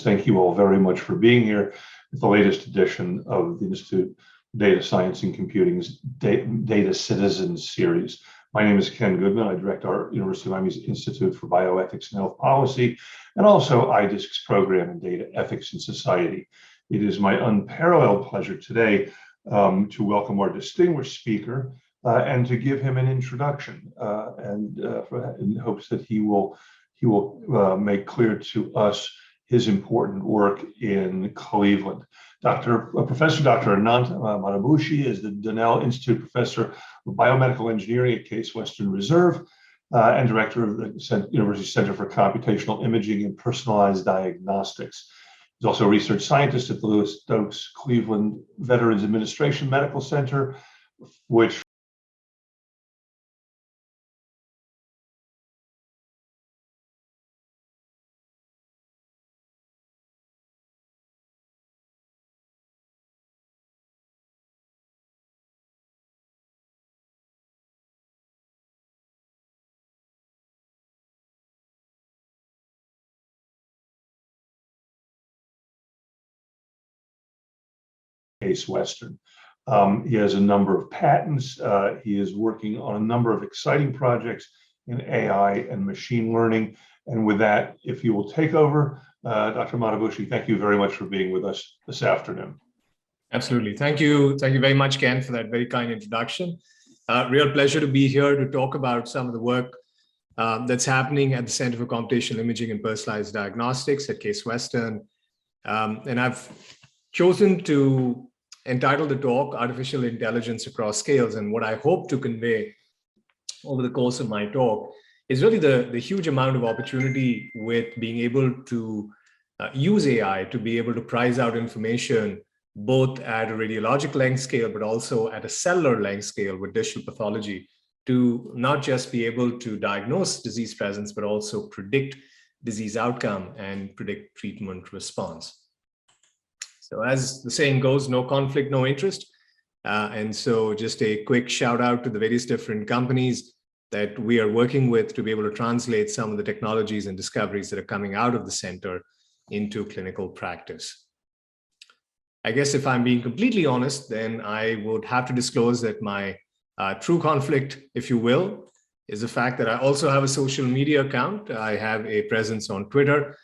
Thank you all very much for being here with the latest edition of the Institute of Data Science and Computing's Data Citizens series. My name is Ken Goodman. I direct our University of Miami's Institute for Bioethics and Health Policy, and also IDISC's program in Data Ethics and Society. It is my unparalleled pleasure today to welcome our distinguished speaker and to give him an introduction, in hopes that he will make clear to us his important work in Cleveland. Professor Dr. Anant Madabhushi is the Donnell Institute Professor of Biomedical Engineering at Case Western Reserve and Director of the University Center for Computational Imaging and Personalized Diagnostics. He's also a research scientist at the Lewis Stokes Cleveland Veterans Administration Medical Center, which Case Western. He has a number of patents. He is working on a number of exciting projects in AI and machine learning. And with that, if you will take over, Dr. Madabhushi, thank you very much for being with us this afternoon. Absolutely. Thank you. Thank you very much, Ken, for that very kind introduction. Real pleasure to be here to talk about some of the work that's happening at the Center for Computational Imaging and Personalized Diagnostics at Case Western. And I've chosen to entitle the talk Artificial Intelligence Across Scales. And what I hope to convey over the course of my talk is really the huge amount of opportunity with being able to use AI to be able to prize out information both at a radiologic length scale, but also at a cellular length scale with digital pathology to not just be able to diagnose disease presence, but also predict disease outcome and predict treatment response. So as the saying goes, no conflict, no interest. And so just a quick shout out to the various different companies that we are working with to be able to translate some of the technologies and discoveries that are coming out of the center into clinical practice. I guess if I'm being completely honest, then I would have to disclose that my true conflict, if you will, is the fact that I also have a social media account. I have a presence on Twitter.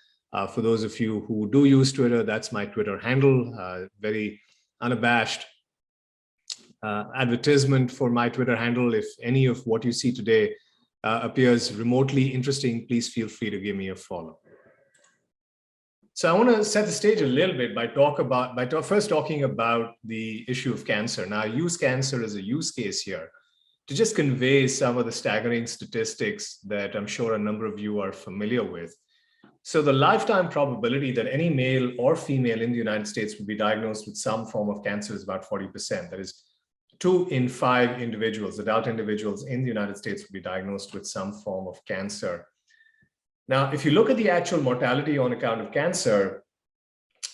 For those of you who do use Twitter, that's my Twitter handle, very unabashed advertisement for my Twitter handle. If any of what you see today appears remotely interesting, please feel free to give me a follow. So I want to set the stage a little bit by first talking about the issue of cancer. Now, I use cancer as a use case here to just convey some of the staggering statistics that I'm sure a number of you are familiar with. So the lifetime probability that any male or female in the United States would be diagnosed with some form of cancer is about 40%. That is 2 in 5 individuals, adult individuals in the United States would be diagnosed with some form of cancer. Now, if you look at the actual mortality on account of cancer,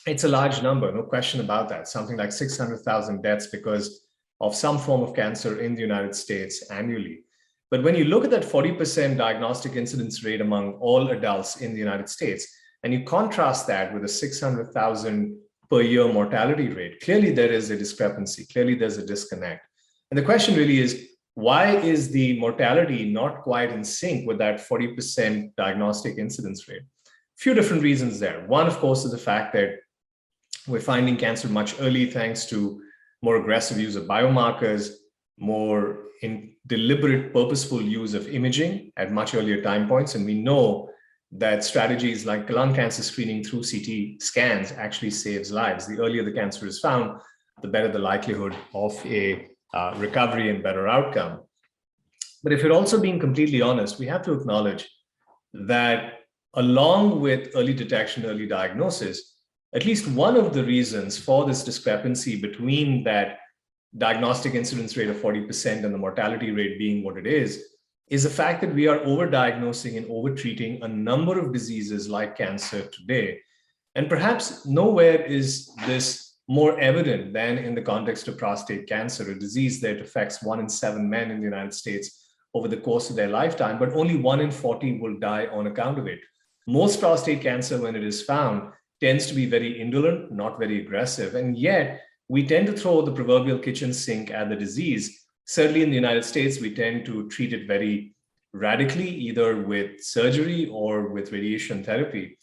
it's a large number, no question about that. Something like 600,000 deaths because of some form of cancer in the United States annually. But when you look at that 40% diagnostic incidence rate among all adults in the United States, and you contrast that with a 600,000 per year mortality rate, clearly there is a discrepancy, clearly there's a disconnect. And the question really is, why is the mortality not quite in sync with that 40% diagnostic incidence rate? A few different reasons there. One, of course, is the fact that we're finding cancer much early thanks to more aggressive use of biomarkers, more deliberate, purposeful use of imaging at much earlier time points. And we know that strategies like lung cancer screening through CT scans actually saves lives. The earlier the cancer is found, the better the likelihood of a recovery and better outcome. But if you're also being completely honest, we have to acknowledge that along with early detection, early diagnosis, at least one of the reasons for this discrepancy between that diagnostic incidence rate of 40% and the mortality rate being what it is the fact that we are overdiagnosing and overtreating a number of diseases like cancer today. And perhaps nowhere is this more evident than in the context of prostate cancer, a disease that affects 1 in 7 men in the United States over the course of their lifetime, but only 1 in 40 will die on account of it. Most prostate cancer, when it is found, tends to be very indolent, not very aggressive. And yet we tend to throw the proverbial kitchen sink at the disease. Certainly in the United States, we tend to treat it very radically, either with surgery or with radiation therapy.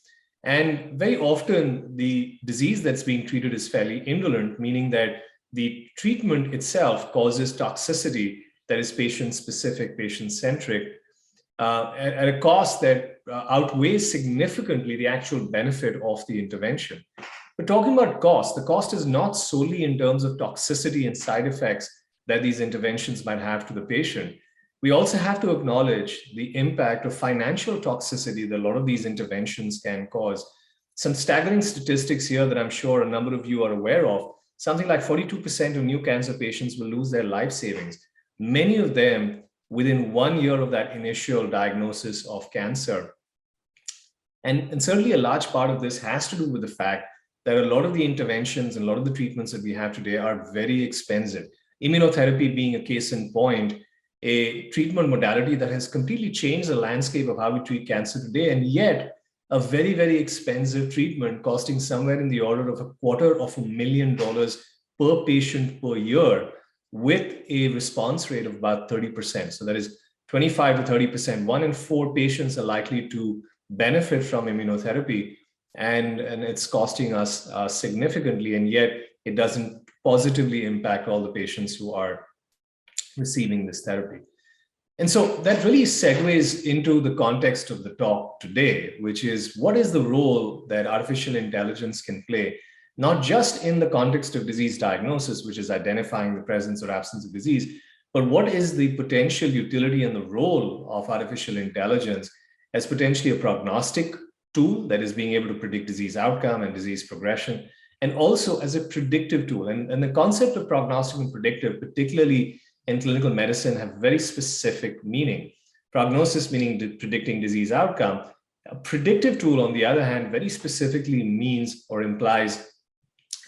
And very often the disease that's being treated is fairly indolent, meaning that the treatment itself causes toxicity that is patient-specific, patient-centric, at a cost that outweighs significantly the actual benefit of the intervention. But talking about cost, the cost is not solely in terms of toxicity and side effects that these interventions might have to the patient. We also have to acknowledge the impact of financial toxicity that a lot of these interventions can cause. Some staggering statistics here that I'm sure a number of you are aware of. Something like 42% of new cancer patients will lose their life savings, many of them within 1 year of that initial diagnosis of cancer. And certainly a large part of this has to do with the fact that a lot of the interventions and a lot of the treatments that we have today are very expensive. Immunotherapy being a case in point, a treatment modality that has completely changed the landscape of how we treat cancer today, and yet a very, very expensive treatment costing somewhere in the order of $250,000 per patient per year, with a response rate of about 30%. So that is 25 to 30%. 1 in 4 patients are likely to benefit from immunotherapy, and it's costing us significantly, and yet it doesn't positively impact all the patients who are receiving this therapy. And so that really segues into the context of the talk today, which is what is the role that artificial intelligence can play, not just in the context of disease diagnosis, which is identifying the presence or absence of disease, but what is the potential utility and the role of artificial intelligence as potentially a prognostic tool that is being able to predict disease outcome and disease progression, and also as a predictive tool. And the concept of prognostic and predictive, particularly in clinical medicine, have very specific meaning. Prognosis meaning predicting disease outcome. A predictive tool, on the other hand, very specifically means or implies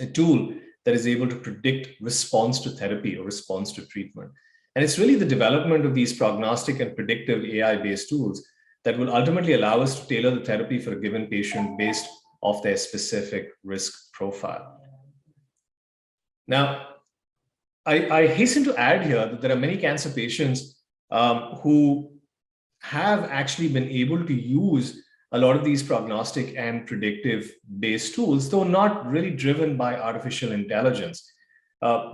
a tool that is able to predict response to therapy or response to treatment. And it's really the development of these prognostic and predictive AI-based tools that will ultimately allow us to tailor the therapy for a given patient based off their specific risk profile. Now, I hasten to add here that there are many cancer patients who have actually been able to use a lot of these prognostic and predictive based tools, though not really driven by artificial intelligence.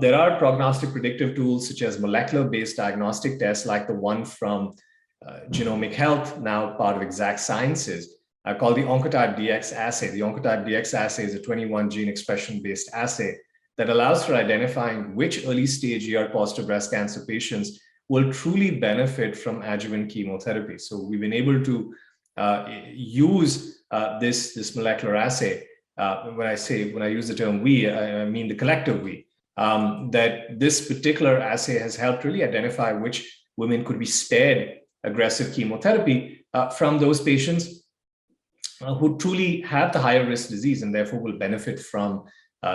There are prognostic predictive tools such as molecular based diagnostic tests like the one from Genomic Health, now part of Exact Sciences, called the Oncotype Dx Assay. The Oncotype Dx Assay is a 21 gene expression based assay that allows for identifying which early stage ER-positive breast cancer patients will truly benefit from adjuvant chemotherapy. So we've been able to use this molecular assay. When I use the term we, I mean the collective we. That this particular assay has helped really identify which women could be spared aggressive chemotherapy from those patients who truly have the higher risk disease and therefore will benefit from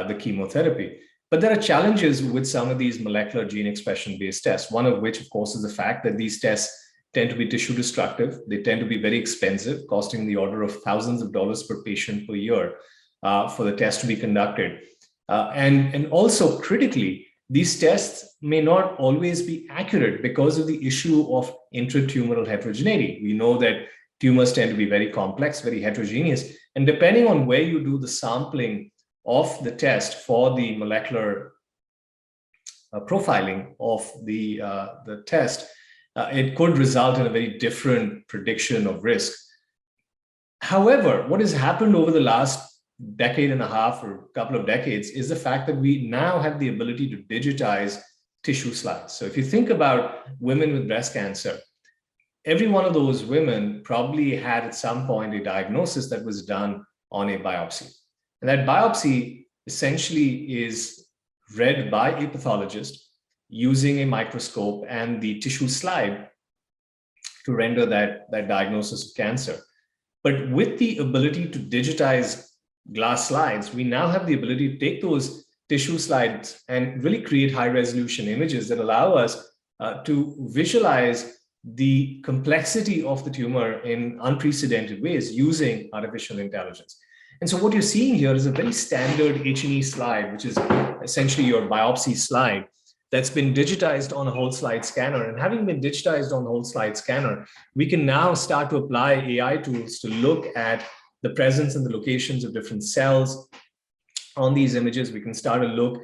the chemotherapy. But there are challenges with some of these molecular gene expression based tests, one of which, of course, is the fact that these tests tend to be tissue destructive. They tend to be very expensive, costing the order of thousands of dollars per patient per year for the test to be conducted. And also critically, these tests may not always be accurate because of the issue of intratumoral heterogeneity. We know that tumors tend to be very complex, very heterogeneous, and depending on where you do the sampling of the test for the molecular profiling of the test, it could result in a very different prediction of risk. However, what has happened over the last decade and a half or a couple of decades is the fact that we now have the ability to digitize tissue slides. So if you think about women with breast cancer, every one of those women probably had at some point a diagnosis that was done on a biopsy. And that biopsy essentially is read by a pathologist using a microscope and the tissue slide to render that diagnosis of cancer. But with the ability to digitize glass slides, we now have the ability to take those tissue slides and really create high resolution images that allow us to visualize the complexity of the tumor in unprecedented ways using artificial intelligence. And so what you're seeing here is a very standard H&E slide, which is essentially your biopsy slide that's been digitized on a whole slide scanner. And having been digitized on the whole slide scanner, we can now start to apply AI tools to look at the presence and the locations of different cells on these images. We can start to look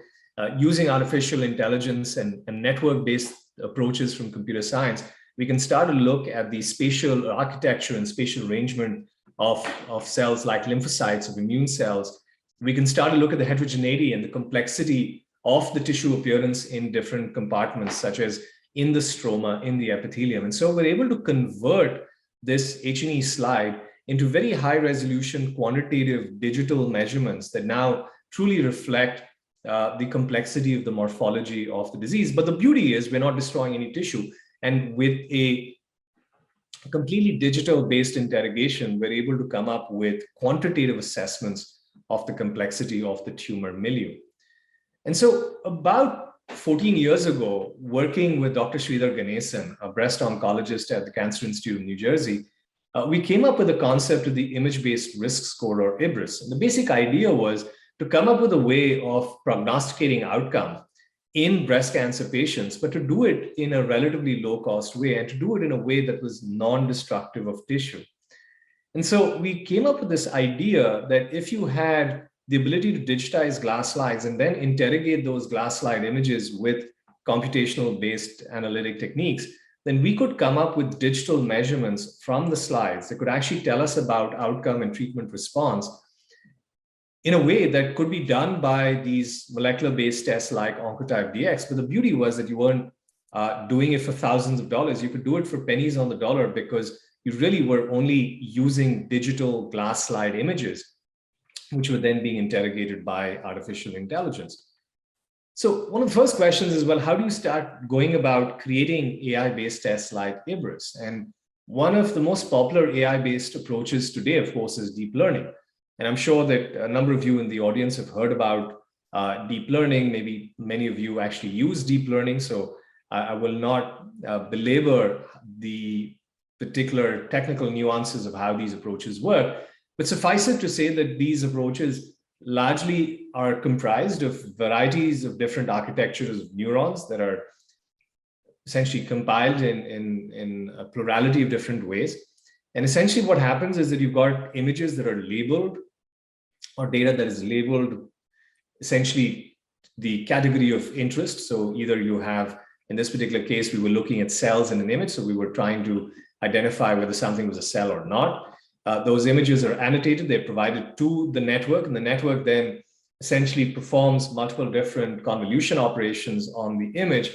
using artificial intelligence and network-based approaches from computer science. We can start to look at the spatial architecture and spatial arrangement of cells like lymphocytes, of immune cells. We can start to look at the heterogeneity and the complexity of the tissue appearance in different compartments, such as in the stroma, in the epithelium. And so we're able to convert this H&E slide into very high resolution quantitative digital measurements that now truly reflect the complexity of the morphology of the disease. But the beauty is we're not destroying any tissue. And with a completely digital based interrogation, we're able to come up with quantitative assessments of the complexity of the tumor milieu. And so about 14 years ago, working with Dr. Sridhar Ganesan, a breast oncologist at the Cancer Institute of New Jersey, we came up with the concept of the image-based risk score, or IBRIS. And the basic idea was to come up with a way of prognosticating outcome in breast cancer patients, but to do it in a relatively low-cost way and to do it in a way that was non-destructive of tissue. And so we came up with this idea that if you had the ability to digitize glass slides and then interrogate those glass slide images with computational-based analytic techniques, then we could come up with digital measurements from the slides that could actually tell us about outcome and treatment response in a way that could be done by these molecular-based tests like Oncotype Dx. But the beauty was that you weren't doing it for thousands of dollars. You could do it for pennies on the dollar because you really were only using digital glass slide images, which were then being interrogated by artificial intelligence. So one of the first questions is, well, how do you start going about creating AI-based tests like IBRIS? And one of the most popular AI-based approaches today, of course, is deep learning. And I'm sure that a number of you in the audience have heard about deep learning. Maybe many of you actually use deep learning. So I will not belabor the particular technical nuances of how these approaches work. But suffice it to say that these approaches largely are comprised of varieties of different architectures of neurons that are essentially compiled in a plurality of different ways. And essentially what happens is that you've got images that are labeled, or data that is labeled essentially the category of interest. So either you have, in this particular case, we were looking at cells in an image. So we were trying to identify whether something was a cell or not. Those images are annotated, they're provided to the network, and the network then essentially performs multiple different convolution operations on the image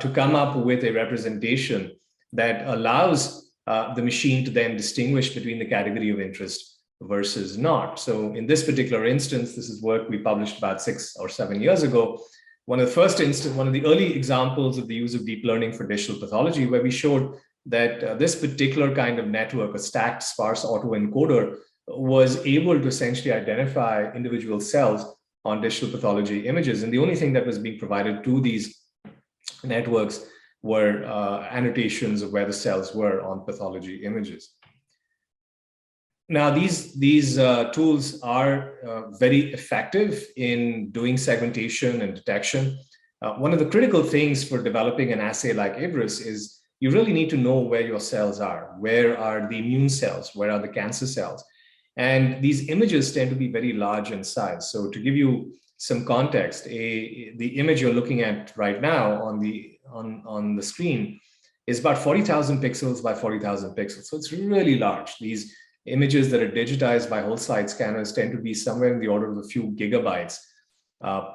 to come up with a representation that allows the machine to then distinguish between the category of interest versus not. So in this particular instance, this is work we published about 6 or 7 years ago. One of the early examples of the use of deep learning for digital pathology, where we showed that this particular kind of network, a stacked sparse autoencoder, was able to essentially identify individual cells on digital pathology images. And the only thing that was being provided to these networks were annotations of where the cells were on pathology images. Now, these tools are very effective in doing segmentation and detection. One of the critical things for developing an assay like IBRIS is you really need to know where your cells are. Where are the immune cells? Where are the cancer cells? And these images tend to be very large in size. So to give you some context, the image you're looking at right now on the screen is about 40,000 pixels by 40,000 pixels. So it's really large. These images that are digitized by whole slide scanners tend to be somewhere in the order of a few gigabytes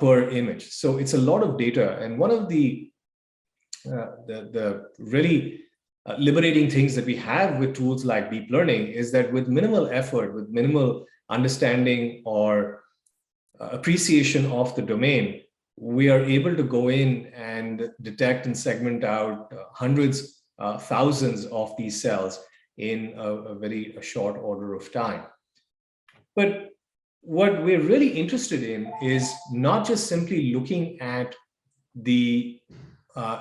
per image. So it's a lot of data. And one of the really liberating things that we have with tools like deep learning is that with minimal effort, with minimal understanding or appreciation of the domain, we are able to go in and detect and segment out hundreds, thousands of these cells in a very short order of time. But what we're really interested in is not just simply looking at the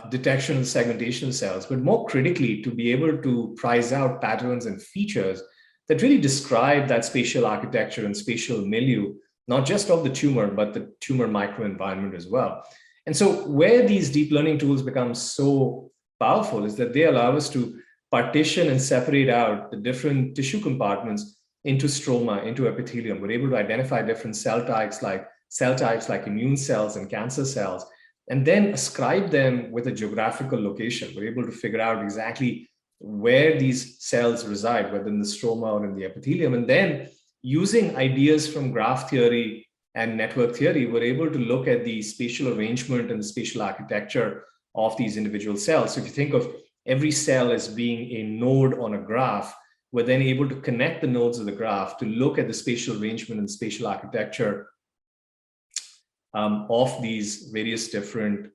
detection and segmentation of cells, but more critically to be able to prize out patterns and features that really describe that spatial architecture and spatial milieu, not just of the tumor, but the tumor microenvironment as well. And so where these deep learning tools become so powerful is that they allow us to partition and separate out the different tissue compartments into stroma, into epithelium. We're able to identify different cell types like immune cells and cancer cells, and then ascribe them with a geographical location. We're able to figure out exactly where these cells reside, whether in the stroma or in the epithelium. And then using ideas from graph theory and network theory, we're able to look at the spatial arrangement and the spatial architecture of these individual cells. So if you think of every cell as being a node on a graph, we're then able to connect the nodes of the graph to look at the spatial arrangement and spatial architecture of these various different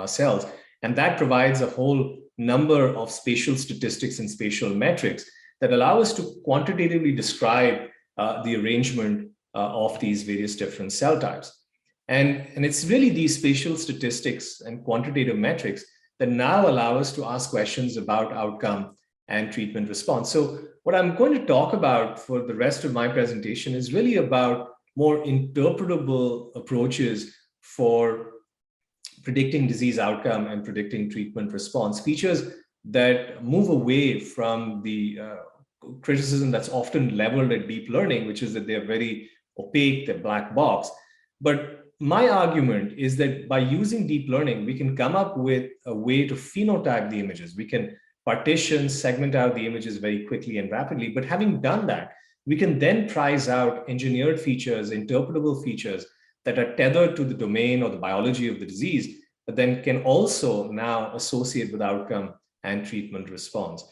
cells. And that provides a whole number of spatial statistics and spatial metrics that allow us to quantitatively describe the arrangement of these various different cell types. And it's really these spatial statistics and quantitative metrics that now allow us to ask questions about outcome and treatment response. So what I'm going to talk about for the rest of my presentation is really about more interpretable approaches for predicting disease outcome and predicting treatment response, features that move away from the criticism that's often leveled at deep learning, which is that they're very opaque, they're black box. But my argument is that by using deep learning, we can come up with a way to phenotype the images. We can partition, segment out the images very quickly and rapidly. But having done that, we can then prize out engineered features, interpretable features that are tethered to the domain or the biology of the disease, but then can also now associate with outcome and treatment response.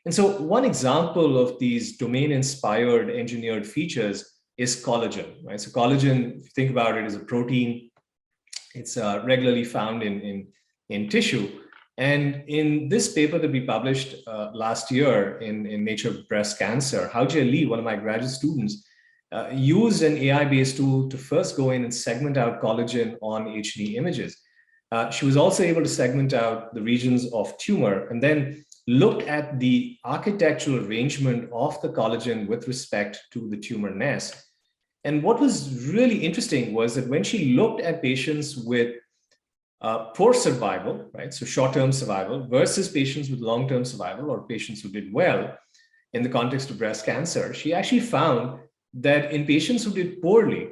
And so one example of these domain-inspired engineered features is collagen, right? So collagen, if you think about it, is a protein. It's regularly found in tissue. And in this paper that we published last year in Nature Breast Cancer, Haojie Li, one of my graduate students, used an AI-based tool to first go in and segment out collagen on HD images. She was also able to segment out the regions of tumor and then looked at the architectural arrangement of the collagen with respect to the tumor nest. And what was really interesting was that when she looked at patients with poor survival, right, so short-term survival versus patients with long-term survival or patients who did well in the context of breast cancer, she actually found that in patients who did poorly,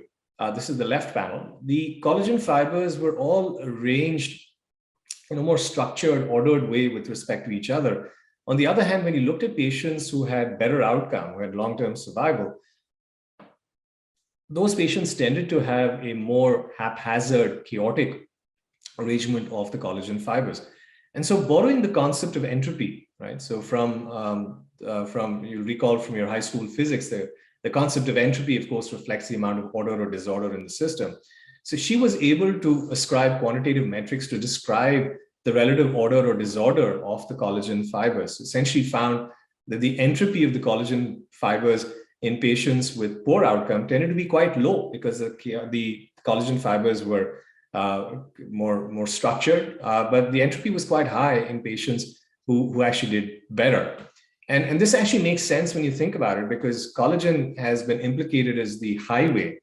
this is the left panel, the collagen fibers were all arranged in a more structured, ordered way with respect to each other. On the other hand, when you looked at patients who had better outcome, who had long-term survival, those patients tended to have a more haphazard, chaotic arrangement of the collagen fibers. And so borrowing the concept of entropy, right? So from you recall from your high school physics, the concept of entropy, of course, reflects the amount of order or disorder in the system. So she was able to ascribe quantitative metrics to describe the relative order or disorder of the collagen fibers. Essentially found that the entropy of the collagen fibers in patients with poor outcome tended to be quite low because the collagen fibers were more structured, but the entropy was quite high in patients who actually did better. And this actually makes sense when you think about it, because collagen has been implicated as the highway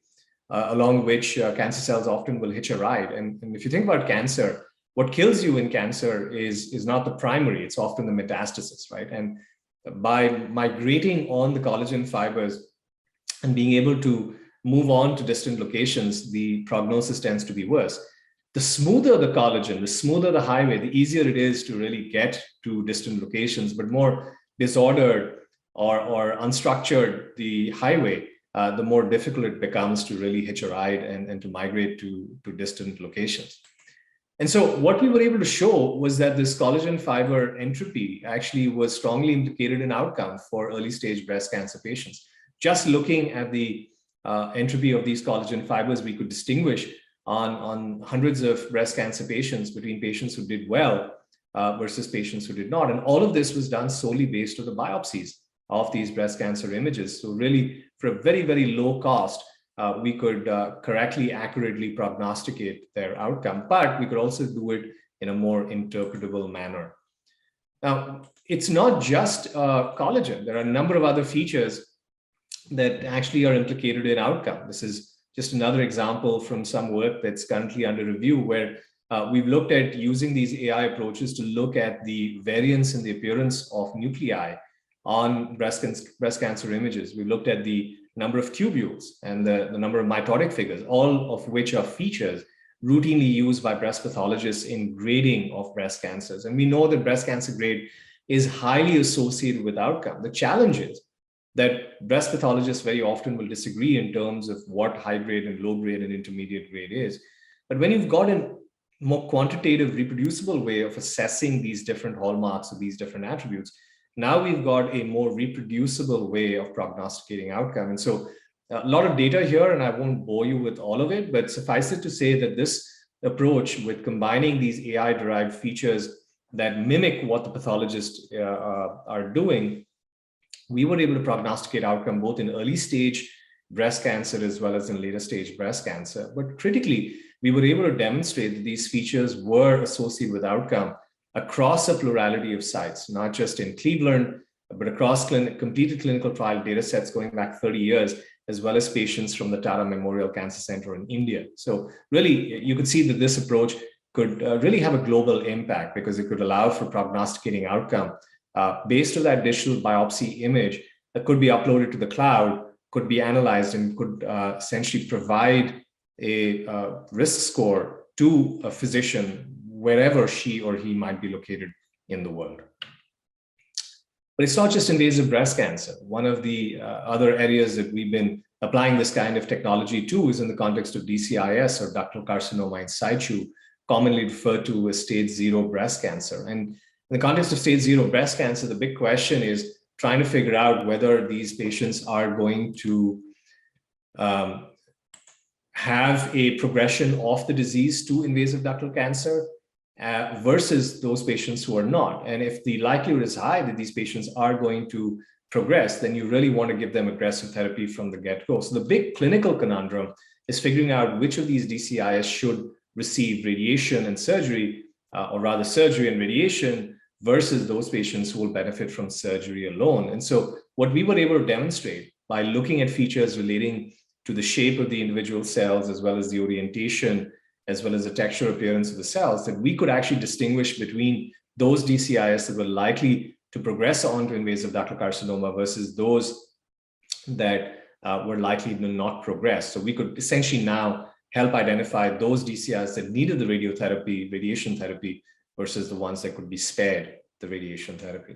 along which cancer cells often will hitch a ride. And if you think about cancer, what kills you in cancer is not the primary, it's often the metastasis, right? And by migrating on the collagen fibers and being able to move on to distant locations, the prognosis tends to be worse. The smoother the collagen, the smoother the highway, the easier it is to really get to distant locations, but more disordered or unstructured the highway, the more difficult it becomes to really hitch a ride and to migrate to distant locations. And so what we were able to show was that this collagen fiber entropy actually was strongly implicated in outcome for early stage breast cancer patients. Just looking at the entropy of these collagen fibers, we could distinguish on hundreds of breast cancer patients between patients who did well versus patients who did not. And all of this was done solely based on the biopsies of these breast cancer images. So really, for a very, very low cost, we could correctly, accurately prognosticate their outcome, but we could also do it in a more interpretable manner. Now, it's not just collagen. There are a number of other features that actually are implicated in outcome. This is just another example from some work that's currently under review, where we've looked at using these AI approaches to look at the variance in the appearance of nuclei on breast cancer images. We've looked at the number of tubules and the number of mitotic figures, all of which are features routinely used by breast pathologists in grading of breast cancers. And we know that breast cancer grade is highly associated with outcome. The challenge is that breast pathologists very often will disagree in terms of what high grade and low grade and intermediate grade is. But when you've got a more quantitative, reproducible way of assessing these different hallmarks of these different attributes, now we've got a more reproducible way of prognosticating outcome. And so a lot of data here, and I won't bore you with all of it, but suffice it to say that this approach with combining these AI-derived features that mimic what the pathologists are doing, we were able to prognosticate outcome both in early stage breast cancer as well as in later stage breast cancer. But critically, we were able to demonstrate that these features were associated with outcome across a plurality of sites, not just in Cleveland, but across completed clinical trial data sets going back 30 years, as well as patients from the Tata Memorial Cancer Center in India. So really, you could see that this approach could really have a global impact because it could allow for prognosticating outcome based on that digital biopsy image that could be uploaded to the cloud, could be analyzed, and could essentially provide a risk score to a physician wherever she or he might be located in the world. But it's not just invasive breast cancer. One of the other areas that we've been applying this kind of technology to is in the context of DCIS, or ductal carcinoma in situ, commonly referred to as stage 0 breast cancer. And in the context of stage 0 breast cancer, the big question is trying to figure out whether these patients are going to have a progression of the disease to invasive ductal cancer versus those patients who are not. And if the likelihood is high that these patients are going to progress, then you really want to give them aggressive therapy from the get-go. So the big clinical conundrum is figuring out which of these DCIS should receive radiation and surgery, or rather surgery and radiation, versus those patients who will benefit from surgery alone. And so what we were able to demonstrate by looking at features relating to the shape of the individual cells, as well as the orientation, as well as the texture appearance of the cells, that we could actually distinguish between those DCIS that were likely to progress on to invasive ductal carcinoma versus those that were likely to not progress. So we could essentially now help identify those DCIS that needed the radiation therapy, versus the ones that could be spared the radiation therapy.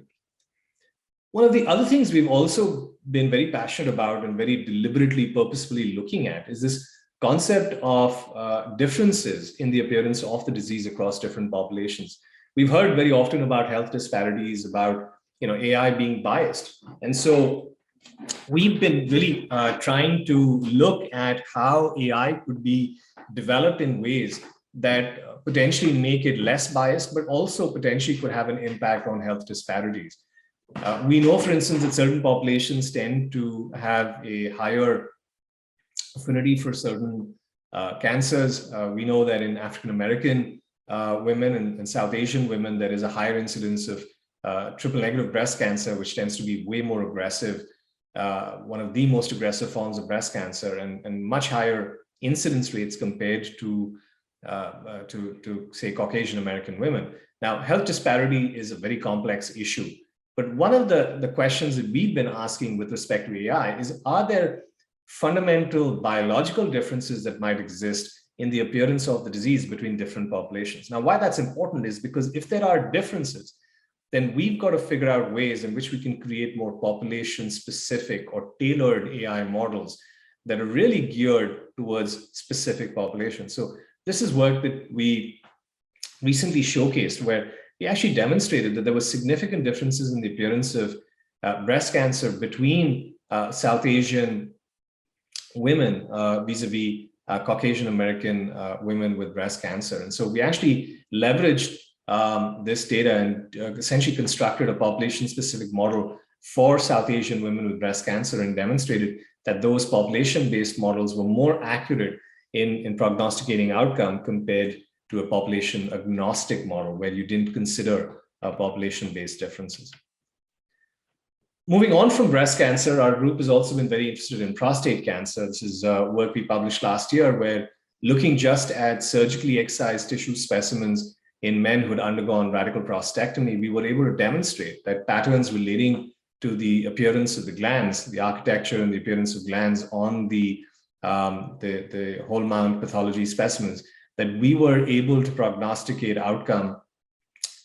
One of the other things we've also been very passionate about and very deliberately, purposefully looking at is this concept of differences in the appearance of the disease across different populations. We've heard very often about health disparities, about AI being biased. And so we've been really trying to look at how AI could be developed in ways that potentially make it less biased, but also potentially could have an impact on health disparities. We know, for instance, that certain populations tend to have a higher affinity for certain cancers. We know that in African-American women and South Asian women, there is a higher incidence of triple negative breast cancer, which tends to be way more aggressive, one of the most aggressive forms of breast cancer, and much higher incidence rates compared to say, Caucasian American women. Now, health disparity is a very complex issue. But one of the questions that we've been asking with respect to AI is, are there fundamental biological differences that might exist in the appearance of the disease between different populations? Now, why that's important is because if there are differences, then we've got to figure out ways in which we can create more population-specific or tailored AI models that are really geared towards specific populations. So this is work that we recently showcased, where we actually demonstrated that there were significant differences in the appearance of breast cancer between South Asian women vis-a-vis Caucasian American women with breast cancer. And so we actually leveraged this data and essentially constructed a population-specific model for South Asian women with breast cancer, and demonstrated that those population-based models were more accurate in prognosticating outcome compared to a population agnostic model, where you didn't consider population-based differences. Moving on from breast cancer, our group has also been very interested in prostate cancer. This is work we published last year, where looking just at surgically excised tissue specimens in men who had undergone radical prostatectomy, we were able to demonstrate that patterns relating to the appearance of the glands, the architecture and the appearance of glands on the whole mount pathology specimens, that we were able to prognosticate outcome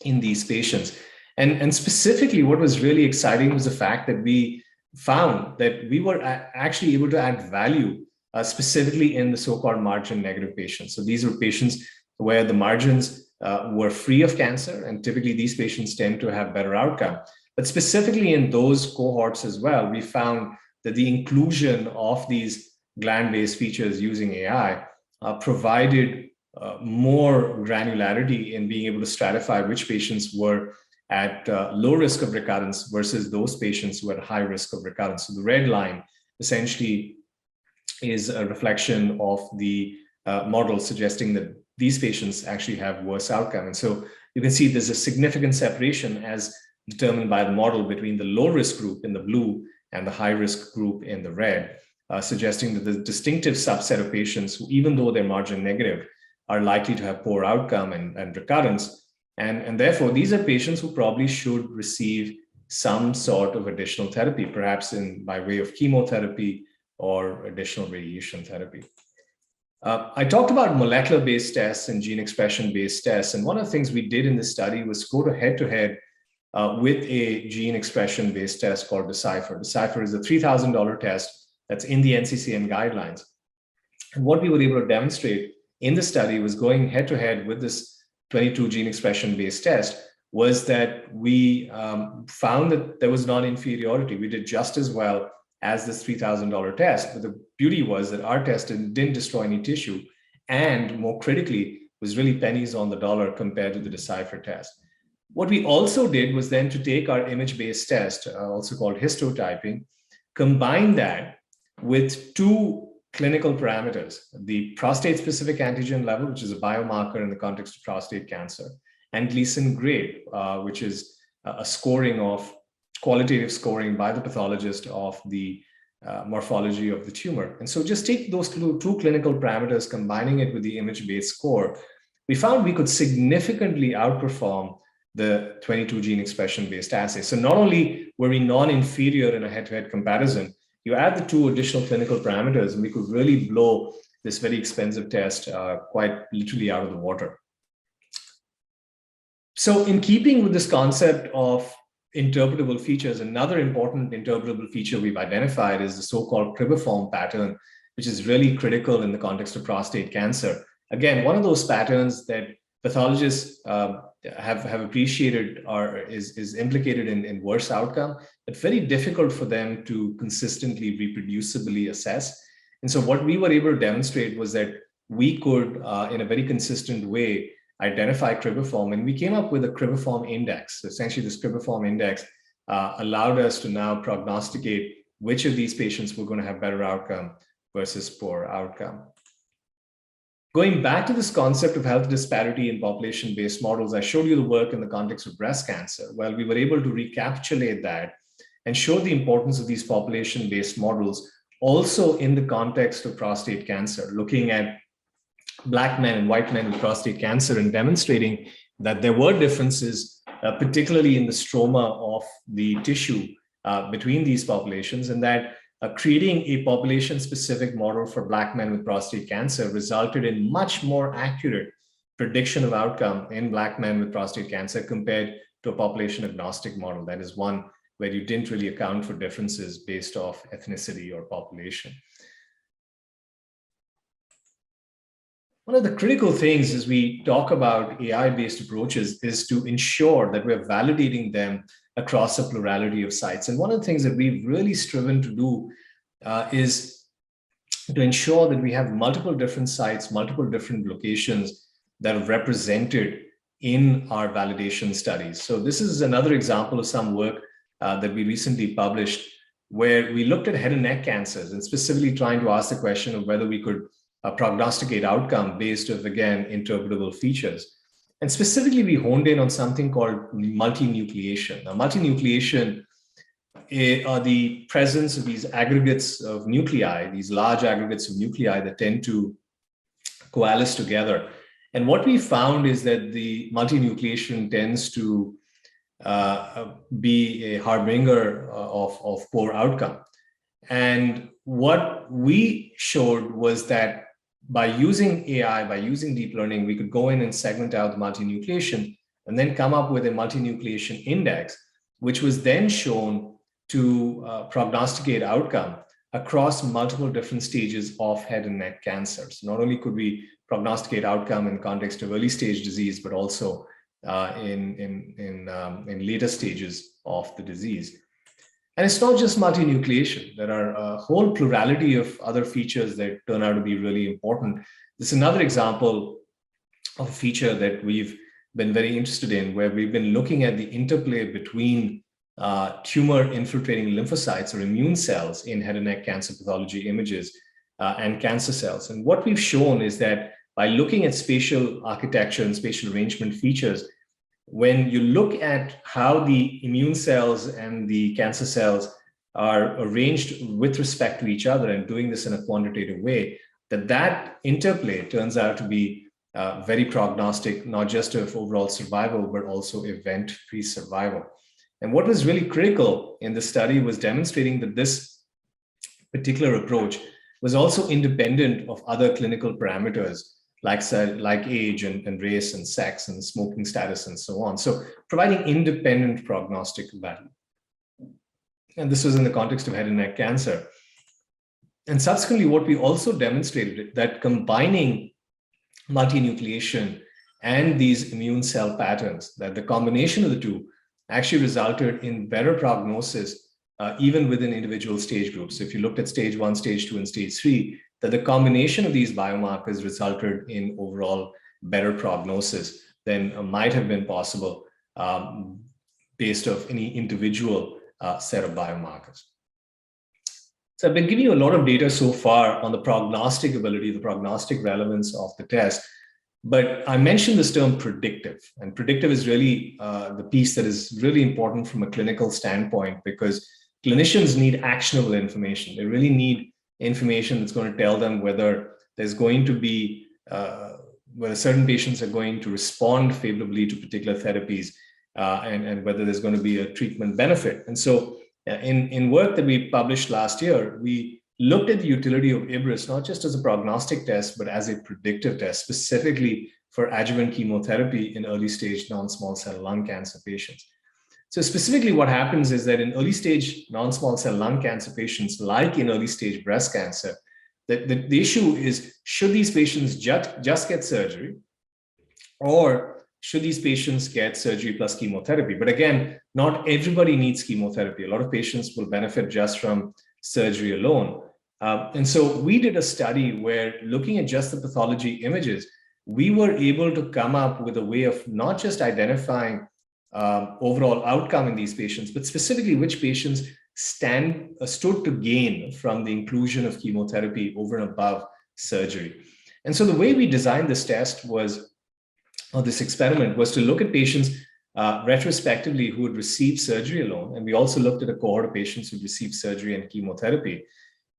in these patients. And specifically, what was really exciting was the fact that we found that we were actually able to add value specifically in the so-called margin negative patients. So these were patients where the margins were free of cancer, and typically these patients tend to have better outcome. But specifically in those cohorts as well, we found that the inclusion of these gland-based features using AI provided more granularity in being able to stratify which patients were at low risk of recurrence versus those patients who had high risk of recurrence. So the red line essentially is a reflection of the model suggesting that these patients actually have worse outcome. And so you can see there's a significant separation as determined by the model between the low risk group in the blue and the high risk group in the red, suggesting that the distinctive subset of patients who, even though they're margin negative, are likely to have poor outcome and recurrence. And therefore, these are patients who probably should receive some sort of additional therapy, perhaps by way of chemotherapy or additional radiation therapy. I talked about molecular-based tests and gene expression-based tests. And one of the things we did in this study was go to head-to-head with a gene expression-based test called Decipher. Decipher is a $3,000 test that's in the NCCN guidelines. And what we were able to demonstrate in the study was going head-to-head with this 22 gene expression-based test was that we found that there was non-inferiority. We did just as well as this $3,000 test, but the beauty was that our test didn't destroy any tissue, and more critically, was really pennies on the dollar compared to the Decipher test. What we also did was then to take our image-based test, also called histotyping, combine that with two clinical parameters, the prostate-specific antigen level, which is a biomarker in the context of prostate cancer, and Gleason grade, which is a scoring of qualitative scoring by the pathologist of the morphology of the tumor. And so just take those two clinical parameters, combining it with the image-based score, we found we could significantly outperform the 22 gene expression-based assay. So not only were we non-inferior in a head-to-head comparison, you add the two additional clinical parameters, and we could really blow this very expensive test quite literally out of the water. So in keeping with this concept of interpretable features, another important interpretable feature we've identified is the so-called Cribriform pattern, which is really critical in the context of prostate cancer. Again, one of those patterns that pathologists have appreciated is implicated in worse outcome, but very difficult for them to consistently reproducibly assess. And so what we were able to demonstrate was that we could, in a very consistent way, identify cribriform, and we came up with a cribriform index. So essentially, this cribriform index allowed us to now prognosticate which of these patients were going to have better outcome versus poor outcome. Going back to this concept of health disparity in population-based models, I showed you the work in the context of breast cancer. Well, we were able to recapitulate that and show the importance of these population-based models also in the context of prostate cancer, looking at Black men and white men with prostate cancer and demonstrating that there were differences, particularly in the stroma of the tissue between these populations, and that creating a population-specific model for Black men with prostate cancer resulted in much more accurate prediction of outcome in Black men with prostate cancer compared to a population-agnostic model. That is one where you didn't really account for differences based off ethnicity or population. One of the critical things as we talk about AI-based approaches is to ensure that we're validating them across a plurality of sites. And one of the things that we've really striven to do is to ensure that we have multiple different sites, multiple different locations that are represented in our validation studies. So this is another example of some work that we recently published where we looked at head and neck cancers and specifically trying to ask the question of whether we could prognosticate outcome based on, again, interpretable features. And specifically, we honed in on something called multinucleation. Now, multinucleation are the presence of these aggregates of nuclei, these large aggregates of nuclei that tend to coalesce together. And what we found is that the multinucleation tends to be a harbinger of poor outcome. And what we showed was that by using AI, by using deep learning, we could go in and segment out the multinucleation and then come up with a multinucleation index, which was then shown to prognosticate outcome across multiple different stages of head and neck cancer. So not only could we prognosticate outcome in the context of early stage disease, but also in later stages of the disease. And it's not just multinucleation. There are a whole plurality of other features that turn out to be really important. This is another example of a feature that we've been very interested in, where we've been looking at the interplay between tumor infiltrating lymphocytes or immune cells in head and neck cancer pathology images and cancer cells. And what we've shown is that by looking at spatial architecture and spatial arrangement features, when you look at how the immune cells and the cancer cells are arranged with respect to each other and doing this in a quantitative way, that interplay turns out to be very prognostic, not just of overall survival, but also event-free survival. And what was really critical in the study was demonstrating that this particular approach was also independent of other clinical parameters like age and race and sex and smoking status and so on. So providing independent prognostic value. And this was in the context of head and neck cancer. And subsequently, what we also demonstrated that combining multinucleation and these immune cell patterns, that the combination of the two actually resulted in better prognosis even within individual stage groups. So if you looked at stage 1, stage 2, and stage 3, that the combination of these biomarkers resulted in overall better prognosis than might have been possible based off any individual set of biomarkers. So I've been giving you a lot of data so far on the prognostic ability, the prognostic relevance of the test, but I mentioned this term predictive, and predictive is really the piece that is really important from a clinical standpoint, because clinicians need actionable information. They really need information that's going to tell them whether there's going to be, whether certain patients are going to respond favorably to particular therapies and whether there's going to be a treatment benefit. And so in work that we published last year, we looked at the utility of IBRIS, not just as a prognostic test, but as a predictive test, specifically for adjuvant chemotherapy in early stage non-small cell lung cancer patients. So specifically what happens is that in early stage non-small cell lung cancer patients, like in early stage breast cancer, the issue is, should these patients just get surgery, or should these patients get surgery plus chemotherapy? But again, not everybody needs chemotherapy. A lot of patients will benefit just from surgery alone. And so we did a study where, looking at just the pathology images, we were able to come up with a way of not just identifying overall outcome in these patients, but specifically which patients stood to gain from the inclusion of chemotherapy over and above surgery. And so the way we designed this test was, or this experiment, was to look at patients retrospectively who had received surgery alone. And we also looked at a cohort of patients who received surgery and chemotherapy,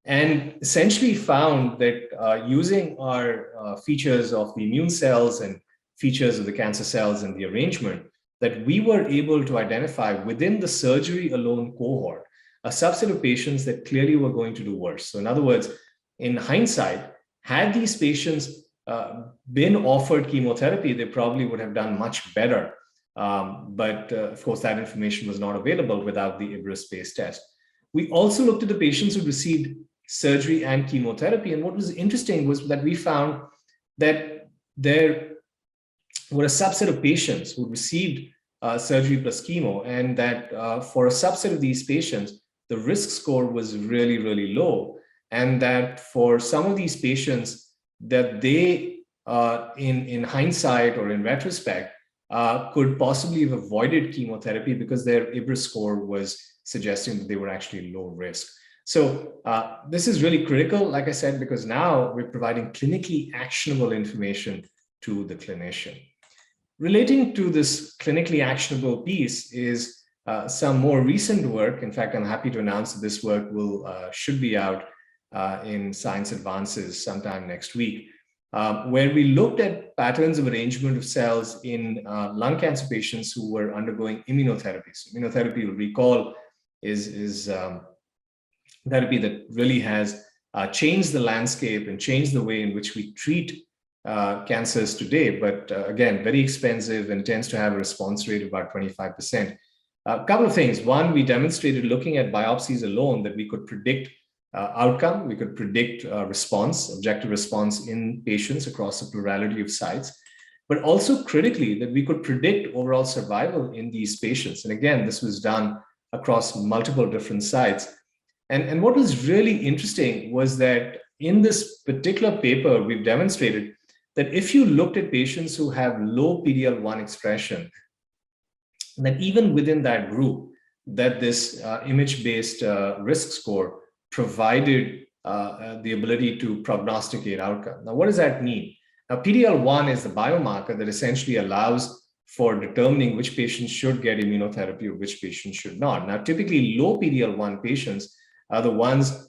and essentially found that using our features of the immune cells and features of the cancer cells and the arrangement, that we were able to identify within the surgery alone cohort a subset of patients that clearly were going to do worse. So in other words, in hindsight, had these patients been offered chemotherapy, they probably would have done much better. But of course, that information was not available without the IBRIS-based test. We also looked at the patients who received surgery and chemotherapy. And what was interesting was that we found that there were a subset of patients who received surgery plus chemo, and that for a subset of these patients, the risk score was really, really low. And that for some of these patients, that they, in hindsight or in retrospect, could possibly have avoided chemotherapy because their IBRIS score was suggesting that they were actually low risk. So this is really critical, like I said, because now we're providing clinically actionable information to the clinician. Relating to this clinically actionable piece is some more recent work. In fact, I'm happy to announce that this work should be out in Science Advances sometime next week, where we looked at patterns of arrangement of cells in lung cancer patients who were undergoing immunotherapy. So immunotherapy, you'll recall, is therapy that really has changed the landscape and changed the way in which we treat cancers today, but again, very expensive and tends to have a response rate of about 25%. A couple of things. One, we demonstrated looking at biopsies alone that we could predict outcome, we could predict response, objective response in patients across a plurality of sites, but also critically that we could predict overall survival in these patients. And again, this was done across multiple different sites. And what was really interesting was that in this particular paper, we've demonstrated that if you looked at patients who have low PD-L1 expression, that even within that group, that this image-based risk score provided the ability to prognosticate outcome. Now, what does that mean? Now, PD-L1 is the biomarker that essentially allows for determining which patients should get immunotherapy or which patients should not. Now, typically low PD-L1 patients are the ones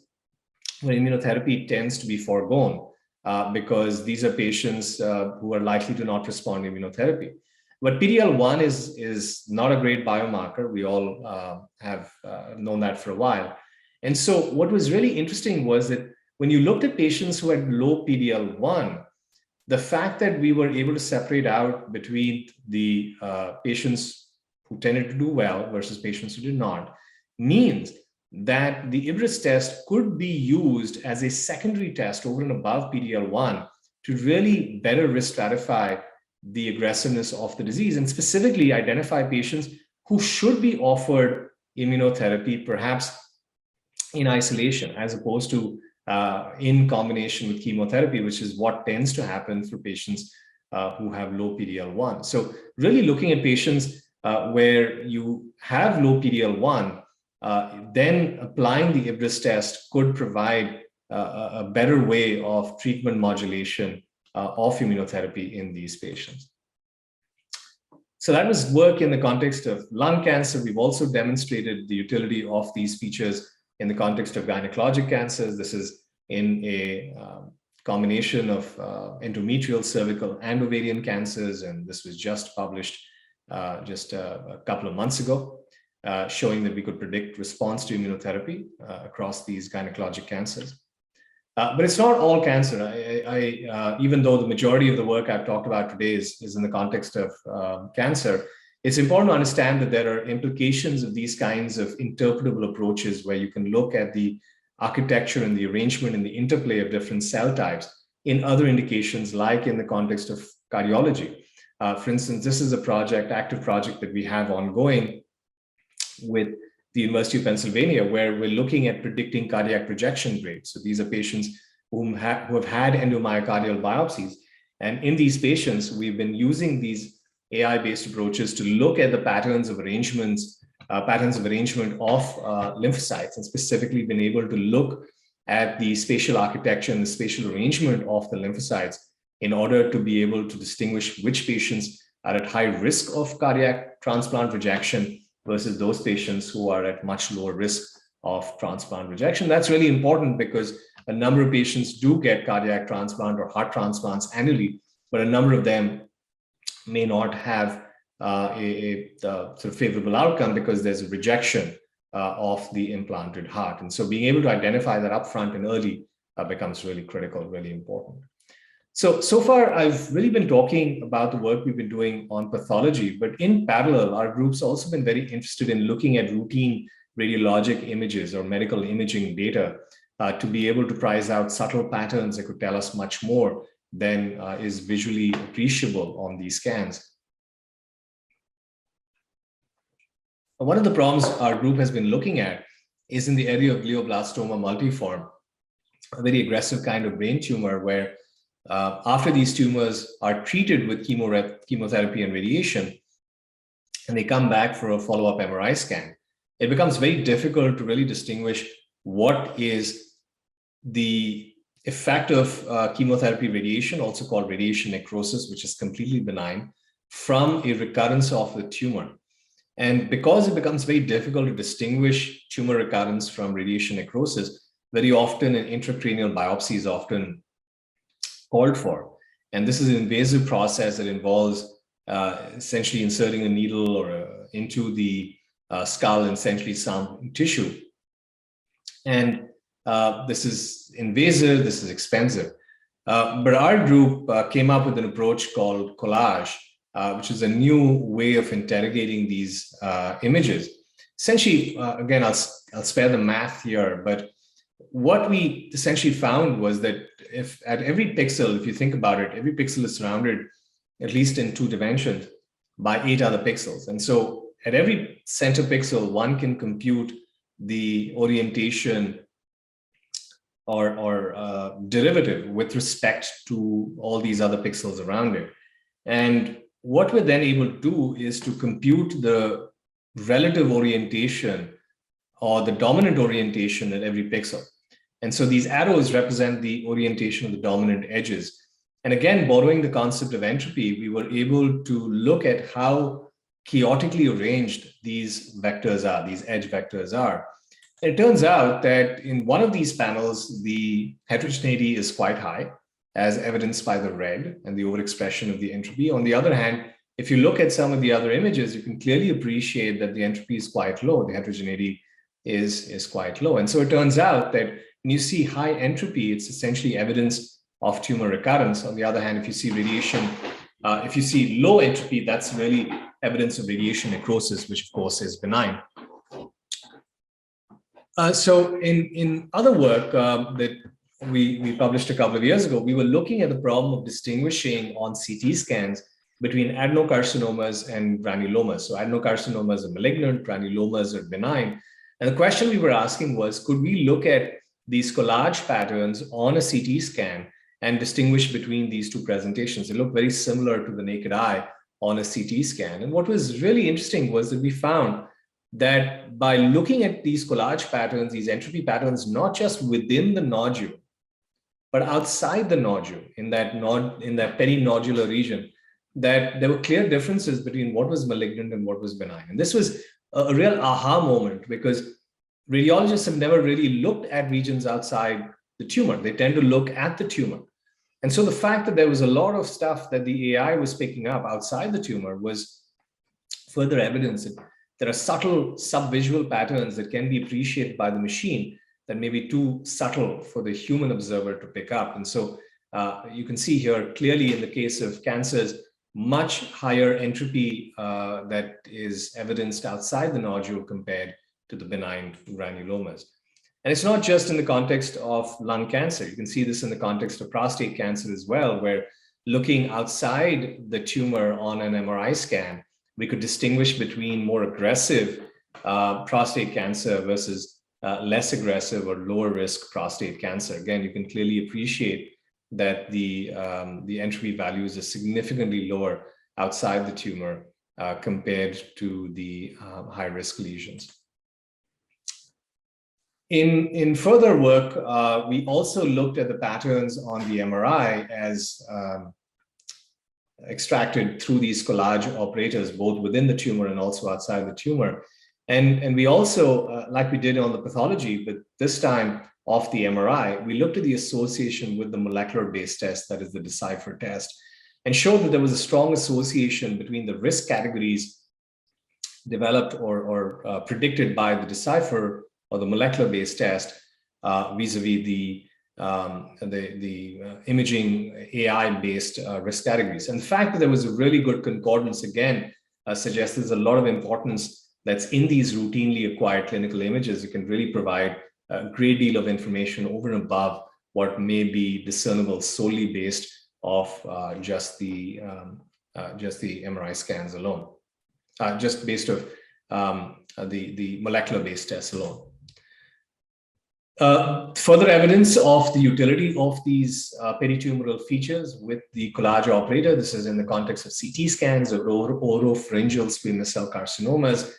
where immunotherapy tends to be foregone because these are patients who are likely to not respond to immunotherapy. But PD-L1 is not a great biomarker. We all have known that for a while. And so what was really interesting was that when you looked at patients who had low PD-L1, the fact that we were able to separate out between the patients who tended to do well versus patients who did not means that the IBRIS test could be used as a secondary test over and above PD-L1 to really better risk stratify the aggressiveness of the disease and specifically identify patients who should be offered immunotherapy, perhaps in isolation, as opposed to in combination with chemotherapy, which is what tends to happen for patients who have low PD-L1. So really looking at patients where you have low PD-L1, then applying the IBRIS test could provide a better way of treatment modulation of immunotherapy in these patients. So that was work in the context of lung cancer. We've also demonstrated the utility of these features in the context of gynecologic cancers. This is in a combination of endometrial, cervical, and ovarian cancers, and this was just published just a couple of months ago, showing that we could predict response to immunotherapy across these gynecologic cancers. But it's not all cancer. Even though the majority of the work I've talked about today is in the context of cancer, it's important to understand that there are implications of these kinds of interpretable approaches where you can look at the architecture and the arrangement and the interplay of different cell types in other indications, like in the context of cardiology. For instance, this is a active project that we have ongoing with the University of Pennsylvania, where we're looking at predicting cardiac rejection rates. So these are patients who have had endomyocardial biopsies. And in these patients, we've been using these AI-based approaches to look at the patterns of arrangement of lymphocytes, and specifically been able to look at the spatial architecture and the spatial arrangement of the lymphocytes in order to be able to distinguish which patients are at high risk of cardiac transplant rejection versus those patients who are at much lower risk of transplant rejection. That's really important because a number of patients do get cardiac transplant or heart transplants annually, but a number of them may not have a sort of favorable outcome because there's a rejection of the implanted heart. And so being able to identify that upfront and early becomes really critical, really important. So far, I've really been talking about the work we've been doing on pathology, but in parallel, our group's also been very interested in looking at routine radiologic images or medical imaging data to be able to prize out subtle patterns that could tell us much more than is visually appreciable on these scans. One of the problems our group has been looking at is in the area of glioblastoma multiforme, a very aggressive kind of brain tumor where after these tumors are treated with chemotherapy and radiation, and they come back for a follow-up MRI scan, it becomes very difficult to really distinguish what is the effect of chemotherapy radiation, also called radiation necrosis, which is completely benign, from a recurrence of the tumor. And because it becomes very difficult to distinguish tumor recurrence from radiation necrosis, very often an intracranial biopsy is often called for. And this is an invasive process that involves essentially inserting a needle into the skull and essentially some tissue. And this is invasive, this is expensive. But our group came up with an approach called collage, which is a new way of interrogating these images. Essentially, again, I'll spare the math here, but what we essentially found was that if at every pixel, if you think about it, every pixel is surrounded, at least in 2 dimensions, by 8 other pixels. And so at every center pixel, one can compute the orientation or derivative with respect to all these other pixels around it. And what we're then able to do is to compute the relative orientation or the dominant orientation at every pixel. And so these arrows represent the orientation of the dominant edges. And again, borrowing the concept of entropy, we were able to look at how chaotically arranged these vectors are, these edge vectors are. And it turns out that in one of these panels, the heterogeneity is quite high, as evidenced by the red and the overexpression of the entropy. On the other hand, if you look at some of the other images, you can clearly appreciate that the entropy is quite low, the heterogeneity is quite low. And so it turns out that when you see high entropy, it's essentially evidence of tumor recurrence. On the other hand, if you see radiation, if you see low entropy, that's really evidence of radiation necrosis, which of course is benign. So in other work that we published a couple of years ago, we were looking at the problem of distinguishing on CT scans between adenocarcinomas and granulomas. So adenocarcinomas are malignant, granulomas are benign. And the question we were asking was, could we look at these collage patterns on a CT scan and distinguish between these 2 presentations? They look very similar to the naked eye on a CT scan. And what was really interesting was that we found that by looking at these collage patterns, these entropy patterns, not just within the nodule, but outside the nodule, in that perinodular region, that there were clear differences between what was malignant and what was benign. And this was a real aha moment, because radiologists have never really looked at regions outside the tumor. They tend to look at the tumor. And so the fact that there was a lot of stuff that the AI was picking up outside the tumor was further evidence that there are subtle subvisual patterns that can be appreciated by the machine that may be too subtle for the human observer to pick up. And so you can see here clearly in the case of cancers, much higher entropy that is evidenced outside the nodule compared to the benign granulomas. And it's not just in the context of lung cancer. You can see this in the context of prostate cancer as well, where looking outside the tumor on an MRI scan, we could distinguish between more aggressive prostate cancer versus less aggressive or lower risk prostate cancer. Again, you can clearly appreciate that the entropy values are significantly lower outside the tumor compared to the high risk lesions. In further work, we also looked at the patterns on the MRI as extracted through these collage operators, both within the tumor and also outside the tumor. And we also, like we did on the pathology, but this time of the MRI, we looked at the association with the molecular-based test, that is the Decipher test, and showed that there was a strong association between the risk categories developed or predicted by the Decipher or the molecular-based test vis-a-vis the imaging AI-based risk categories. And the fact that there was a really good concordance, again, suggests there's a lot of importance that's in these routinely acquired clinical images. It can really provide a great deal of information over and above what may be discernible solely based off just the MRI scans alone, just based off the molecular-based tests alone. Further evidence of the utility of these peritumoral features with the collage operator. This is in the context of CT scans of oropharyngeal squamous cell carcinomas.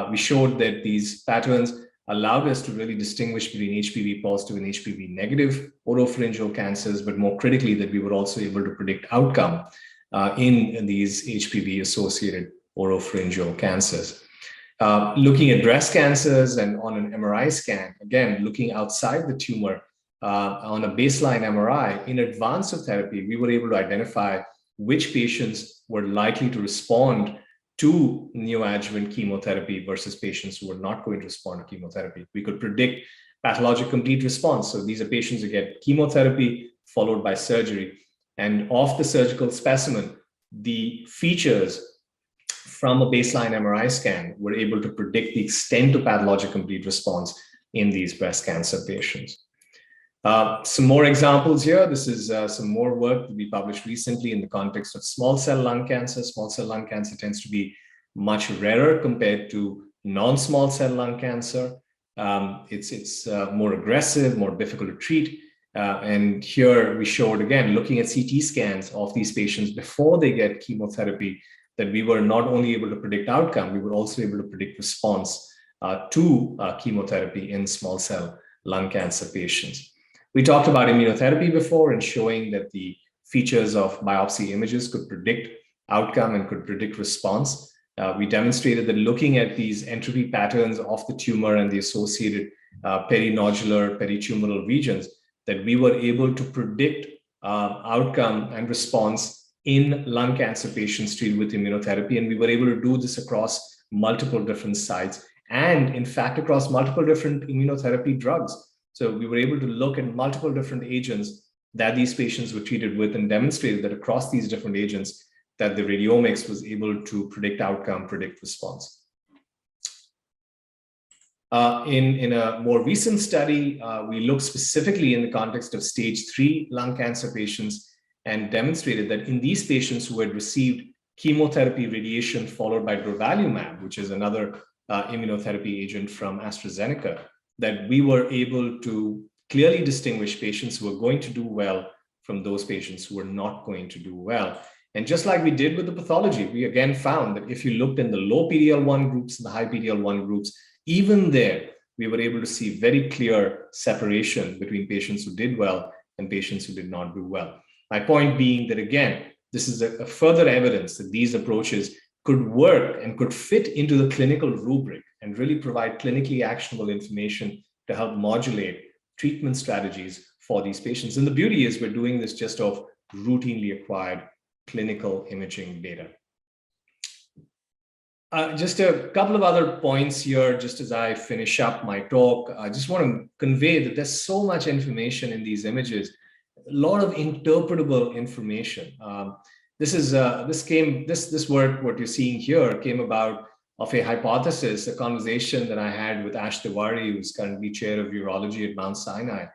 We showed that these patterns allowed us to really distinguish between HPV positive and HPV negative oropharyngeal cancers, but more critically, that we were also able to predict outcome. in these HPV-associated oropharyngeal cancers. Looking at breast cancers and on an MRI scan, again, looking outside the tumor on a baseline MRI, in advance of therapy, we were able to identify which patients were likely to respond to neoadjuvant chemotherapy versus patients who were not going to respond to chemotherapy. We could predict pathologic complete response. So these are patients who get chemotherapy followed by surgery. And off the surgical specimen, the features from a baseline MRI scan were able to predict the extent of pathologic complete response in these breast cancer patients. Some more examples here. This is some more work that we published recently in the context of small cell lung cancer. Small cell lung cancer tends to be much rarer compared to non-small cell lung cancer. It's more aggressive, more difficult to treat. And here we showed, again, looking at CT scans of these patients before they get chemotherapy, that we were not only able to predict outcome, we were also able to predict response to chemotherapy in small cell lung cancer patients. We talked about immunotherapy before and showing that the features of biopsy images could predict outcome and could predict response. We demonstrated that looking at these entropy patterns of the tumor and the associated perinodular, peritumoral regions, that we were able to predict outcome and response in lung cancer patients treated with immunotherapy. And we were able to do this across multiple different sites and, in fact, across multiple different immunotherapy drugs. So we were able to look at multiple different agents that these patients were treated with and demonstrated that across these different agents, that the radiomics was able to predict outcome, predict response. In a more recent study, we looked specifically in the context of stage 3 lung cancer patients and demonstrated that in these patients who had received chemotherapy radiation followed by durvalumab, which is another immunotherapy agent from AstraZeneca, that we were able to clearly distinguish patients who were going to do well from those patients who were not going to do well. And just like we did with the pathology, we again found that if you looked in the low PD-L1 groups and the high PD-L1 groups, even there, we were able to see very clear separation between patients who did well and patients who did not do well. My point being that, again, this is a further evidence that these approaches could work and could fit into the clinical rubric and really provide clinically actionable information to help modulate treatment strategies for these patients. And the beauty is we're doing this just off routinely acquired clinical imaging data. Just a couple of other points here, just as I finish up my talk. I just want to convey that there's so much information in these images, a lot of interpretable information. This work, what you're seeing here, came about of a hypothesis, a conversation that I had with Ash Tiwari, who's currently chair of urology at Mount Sinai.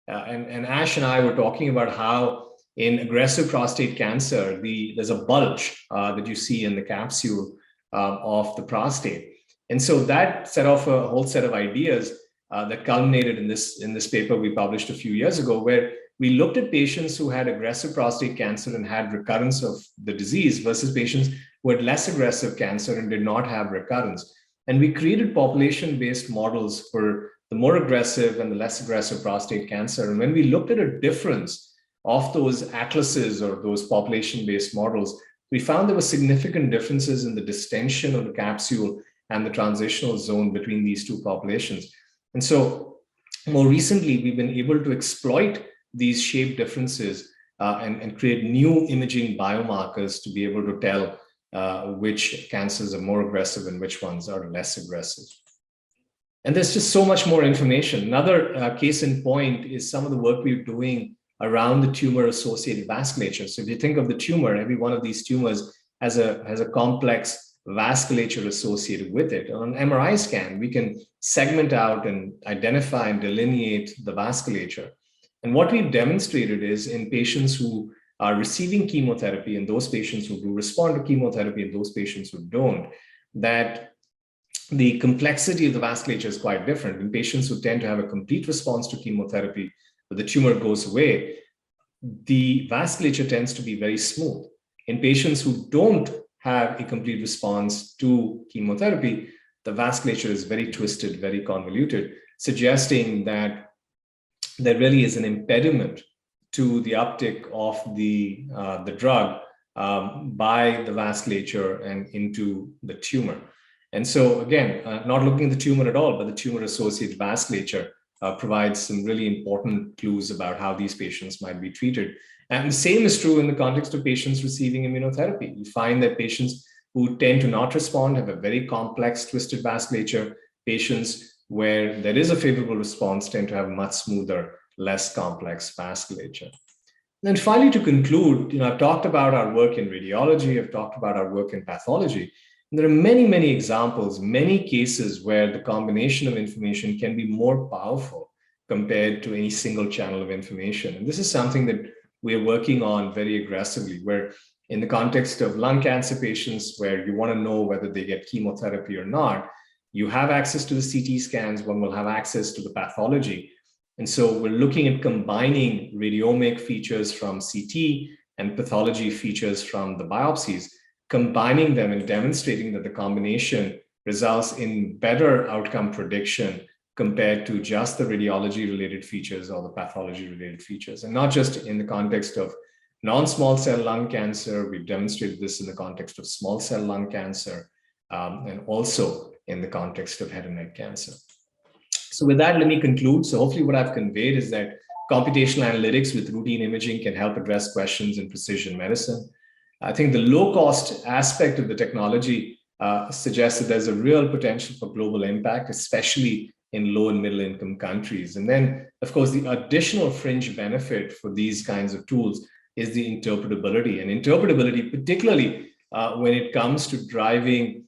And Ash and I were talking about how in aggressive prostate cancer, there's a bulge that you see in the capsule of the prostate. And so that set off a whole set of ideas that culminated in this paper we published a few years ago, where we looked at patients who had aggressive prostate cancer and had recurrence of the disease versus patients who had less aggressive cancer and did not have recurrence. And we created population-based models for the more aggressive and the less aggressive prostate cancer. And when we looked at a difference of those atlases or those population-based models, we found there were significant differences in the distension of the capsule and the transitional zone between these two populations. And so more recently, we've been able to exploit these shape differences and create new imaging biomarkers to be able to tell which cancers are more aggressive and which ones are less aggressive. And there's just so much more information. Another case in point is some of the work we're doing around the tumor-associated vasculature. So if you think of the tumor, every one of these tumors has a complex vasculature associated with it. On an MRI scan, we can segment out and identify and delineate the vasculature. And what we've demonstrated is in patients who are receiving chemotherapy and those patients who do respond to chemotherapy and those patients who don't, that the complexity of the vasculature is quite different. In patients who tend to have a complete response to chemotherapy, but the tumor goes away, the vasculature tends to be very smooth. In patients who don't have a complete response to chemotherapy, the vasculature is very twisted, very convoluted, suggesting that there really is an impediment to the uptake of the drug by the vasculature and into the tumor. And so again, not looking at the tumor at all, but the tumor-associated vasculature provides some really important clues about how these patients might be treated. And the same is true in the context of patients receiving immunotherapy. You find that patients who tend to not respond have a very complex, twisted vasculature. Patients where there is a favorable response tend to have much smoother, less complex vasculature. And then finally, to conclude, I've talked about our work in radiology, I've talked about our work in pathology. And there are many, many examples, many cases where the combination of information can be more powerful compared to any single channel of information. And this is something that we're working on very aggressively, where in the context of lung cancer patients, where you want to know whether they get chemotherapy or not, you have access to the CT scans, one will have access to the pathology. And so we're looking at combining radiomic features from CT and pathology features from the biopsies, combining them and demonstrating that the combination results in better outcome prediction compared to just the radiology-related features or the pathology-related features. And not just in the context of non-small cell lung cancer, we've demonstrated this in the context of small cell lung cancer, and also in the context of head and neck cancer. So with that, let me conclude. So hopefully what I've conveyed is that computational analytics with routine imaging can help address questions in precision medicine. I think the low-cost aspect of the technology suggests that there's a real potential for global impact, especially in low and middle income countries. And then, of course, the additional fringe benefit for these kinds of tools is the interpretability. And interpretability, particularly when it comes to driving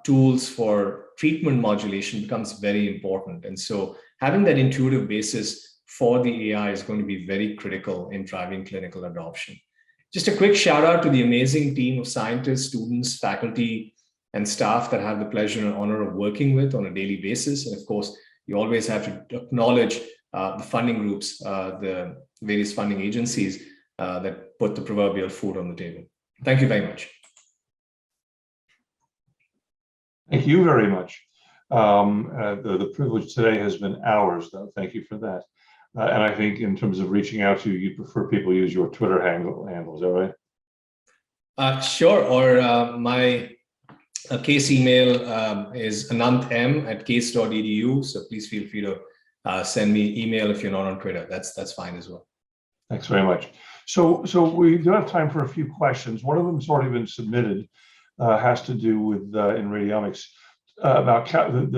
tools for treatment modulation, becomes very important. And so having that intuitive basis for the AI is going to be very critical in driving clinical adoption. Just a quick shout out to the amazing team of scientists, students, faculty, and staff that I have the pleasure and honor of working with on a daily basis. And of course, you always have to acknowledge the funding groups, the various funding agencies that put the proverbial food on the table. Thank you very much. Thank you very much. The privilege today has been ours, though. Thank you for that. And I think in terms of reaching out to you, you prefer people use your Twitter handle. Is that right? Sure. Or my case email is anantm@case.edu. So please feel free to send me email if you're not on Twitter. That's fine as well. Thanks very much. So we do have time for a few questions. One of them has already been submitted. Has to do with in radiomics about the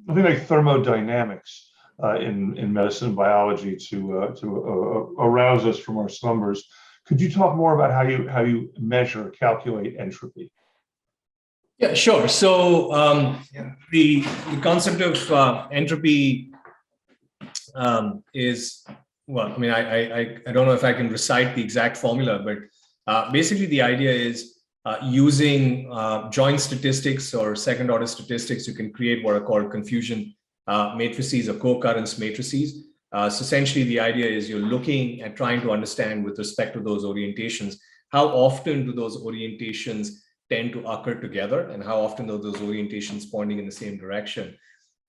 I think like thermodynamics in medicine and biology to arouse us from our slumbers. Could you talk more about how you measure, calculate entropy? Yeah, sure. So the concept of entropy is, well, I mean, I don't know if I can recite the exact formula, but basically the idea is using joint statistics or second order statistics, you can create what are called confusion matrices or co-occurrence matrices. So essentially the idea is you're looking at trying to understand with respect to those orientations, how often do those orientations tend to occur together and how often are those orientations pointing in the same direction.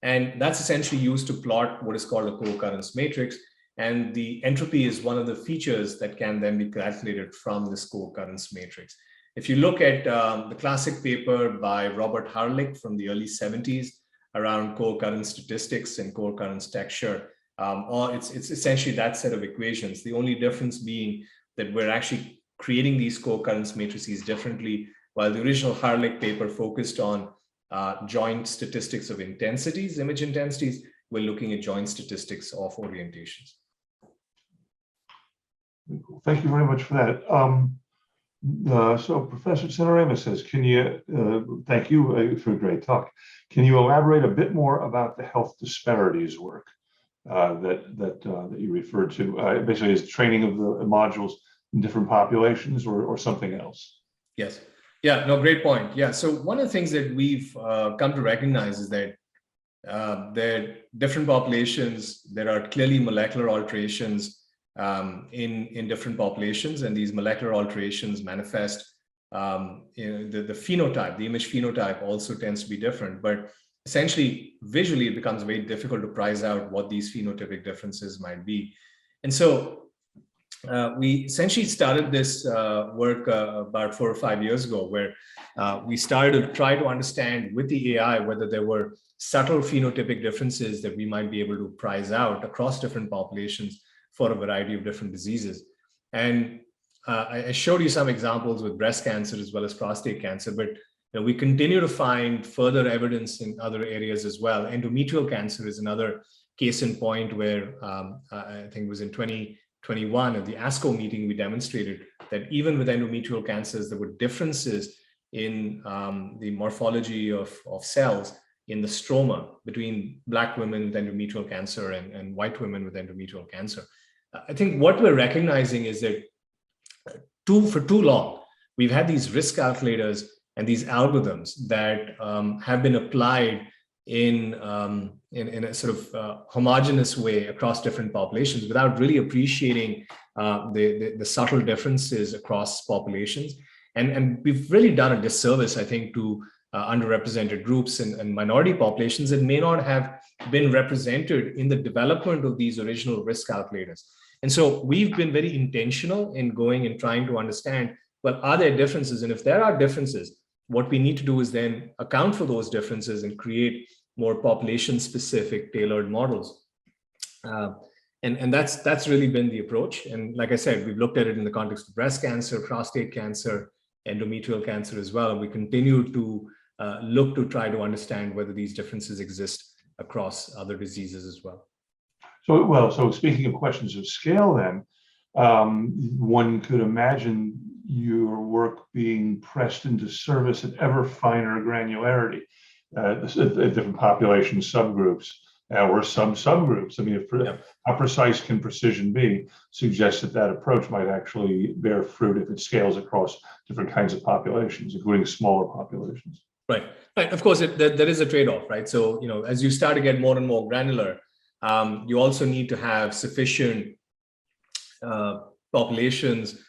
And that's essentially used to plot what is called a co-occurrence matrix. And the entropy is one of the features that can then be calculated from this co-occurrence matrix. If you look at the classic paper by Robert Harlick from the early 70s around co-occurrence statistics and co-occurrence texture, it's essentially that set of equations. The only difference being that we're actually creating these co-occurrence matrices differently, while the original Harlick paper focused on joint statistics of intensities, image intensities, we're looking at joint statistics of orientations. Thank you very much for that. So Professor Sinarama says, can you, thank you for a great talk. Can you elaborate a bit more about the health disparities work that you referred to? Basically, is training of the modules in different populations or something else? Yes. Yeah, no, great point. Yeah, so one of the things that we've come to recognize is that there are different populations, there are clearly molecular alterations in different populations, and these molecular alterations manifest, the phenotype, the image phenotype also tends to be different, but essentially visually it becomes very difficult to price out what these phenotypic differences might be. And so we essentially started this work about 4 or 5 years ago, where we started to try to understand with the AI whether there were subtle phenotypic differences that we might be able to prize out across different populations for a variety of different diseases. And I showed you some examples with breast cancer as well as prostate cancer, but we continue to find further evidence in other areas as well. Endometrial cancer is another case in point where I think it was in 2021 at the ASCO meeting, we demonstrated that even with endometrial cancers, there were differences in the morphology of cells in the stroma between Black women with endometrial cancer and white women with endometrial cancer. I think what we're recognizing is that for too long, we've had these risk calculators and these algorithms that have been applied in a sort of homogeneous way across different populations without really appreciating the subtle differences across populations. And we've really done a disservice, I think, to underrepresented groups and minority populations that may not have been represented in the development of these original risk calculators. And so we've been very intentional in going and trying to understand, well, are there differences? And if there are differences, what we need to do is then account for those differences and create more population-specific tailored models. And that's really been the approach. And like I said, we've looked at it in the context of breast cancer, prostate cancer, endometrial cancer as well. And we continue to look to try to understand whether these differences exist across other diseases as well. So speaking of questions of scale then, one could imagine your work being pressed into service at ever finer granularity, at different population subgroups or subgroups. I mean, how precise can precision be suggests that approach might actually bear fruit if it scales across different kinds of populations, including smaller populations. Right. Of course, there is a trade-off, right? So, as you start to get more and more granular, you also need to have sufficient populations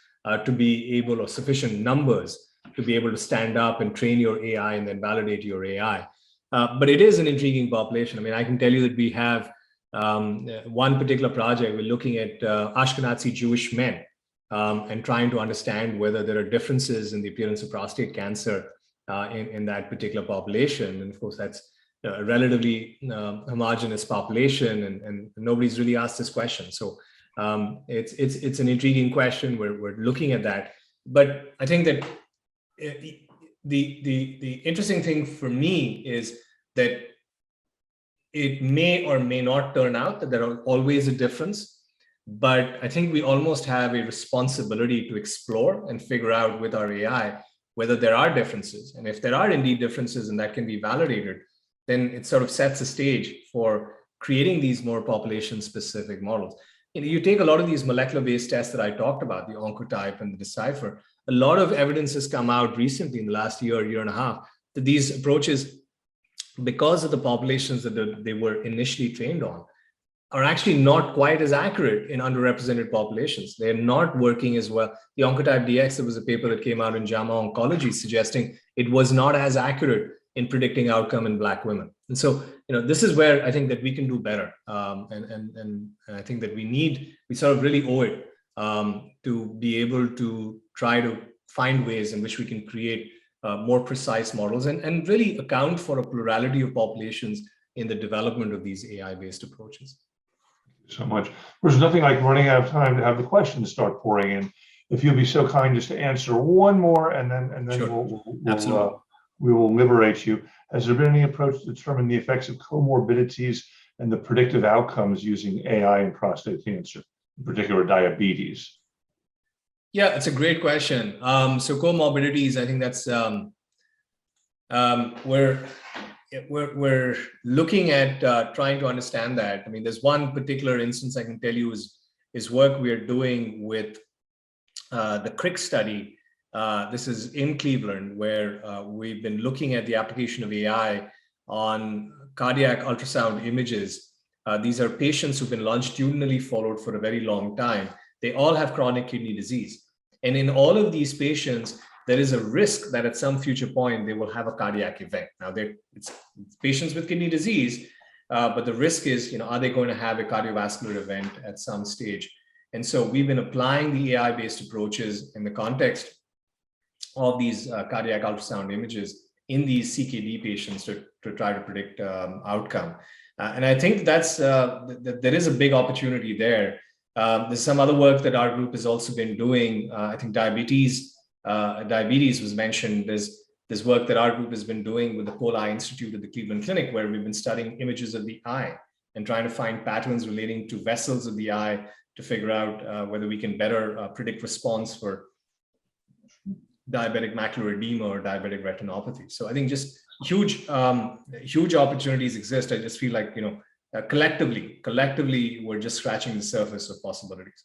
to be able, or sufficient numbers to be able to stand up and train your AI and then validate your AI. But it is an intriguing population. I mean, I can tell you that we have one particular project. We're looking at Ashkenazi Jewish men and trying to understand whether there are differences in the appearance of prostate cancer in that particular population. And of course, that's a relatively homogeneous population, and nobody's really asked this question. So it's an intriguing question. We're looking at that. But I think that the interesting thing for me is that it may or may not turn out that there are always a difference, but I think we almost have a responsibility to explore and figure out with our AI whether there are differences. And if there are indeed differences and that can be validated, then it sort of sets a stage for creating these more population-specific models. You take a lot of these molecular-based tests that I talked about, the Oncotype and the Decipher. A lot of evidence has come out recently in the last year and a half, that these approaches, because of the populations that they were initially trained on, are actually not quite as accurate in underrepresented populations. They're not working as well. The Oncotype Dx, there was a paper that came out in JAMA Oncology suggesting it was not as accurate in predicting outcome in Black women. And so, this is where I think that we can do better. And I think that we sort of really owe it to be able to try to find ways in which we can create more precise models and really account for a plurality of populations in the development of these AI-based approaches. Thank you so much. There's nothing like running out of time to have the questions start pouring in. If you'll be so kind just to answer one more, and then Sure. we will liberate you. Has there been any approach to determine the effects of comorbidities and the predictive outcomes using AI in prostate cancer, in particular diabetes? Yeah, it's a great question. So comorbidities, I think that's we're looking at trying to understand that. I mean, there's one particular instance I can tell you is work we are doing with the CRIC study. This is in Cleveland, where we've been looking at the application of AI on cardiac ultrasound images. These are patients who've been longitudinally followed for a very long time. They all have chronic kidney disease. And in all of these patients, there is a risk that at some future point, they will have a cardiac event. Now, it's patients with kidney disease, but the risk is, are they going to have a cardiovascular event at some stage? And so we've been applying the AI-based approaches in the context of these cardiac ultrasound images in these CKD patients to try to predict outcome. And I think that's there is a big opportunity there. There's some other work that our group has also been doing. I think diabetes was mentioned. There's work that our group has been doing with the Pole Eye Institute at the Cleveland Clinic, where we've been studying images of the eye and trying to find patterns relating to vessels of the eye to figure out whether we can better predict response for diabetic macular edema or diabetic retinopathy. So I think just huge opportunities exist. I just feel like, collectively, we're just scratching the surface of possibilities.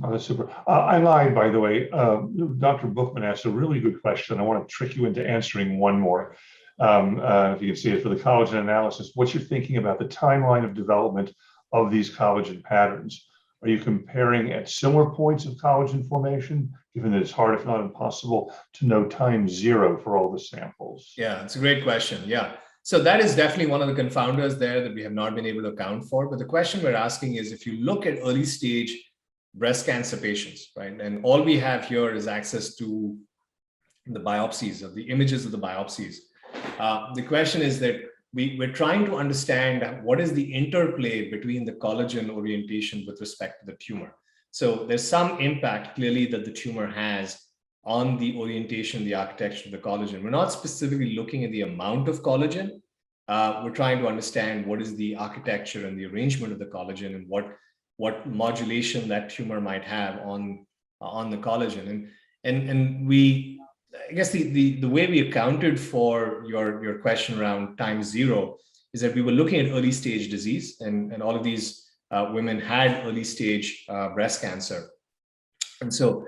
Oh, that's super. I lied, by the way. Dr. Bookman asked a really good question. I want to trick you into answering one more. If you can see it for the collagen analysis, what's your thinking about the timeline of development of these collagen patterns? Are you comparing at similar points of collagen formation, given that it's hard, if not impossible, to know time zero for all the samples? Yeah, it's a great question. Yeah. So that is definitely one of the confounders there that we have not been able to account for. But the question we're asking is, if you look at early stage breast cancer patients, right? And all we have here is access to the biopsies, of the images of the biopsies. The question is that we're trying to understand what is the interplay between the collagen orientation with respect to the tumor. So there's some impact clearly that the tumor has on the orientation, the architecture of the collagen. We're not specifically looking at the amount of collagen. We're trying to understand what is the architecture and the arrangement of the collagen and what modulation that tumor might have on the collagen. And we, I guess the way we accounted for your question around time zero is that we were looking at early stage disease, and all of these women had early stage breast cancer. And so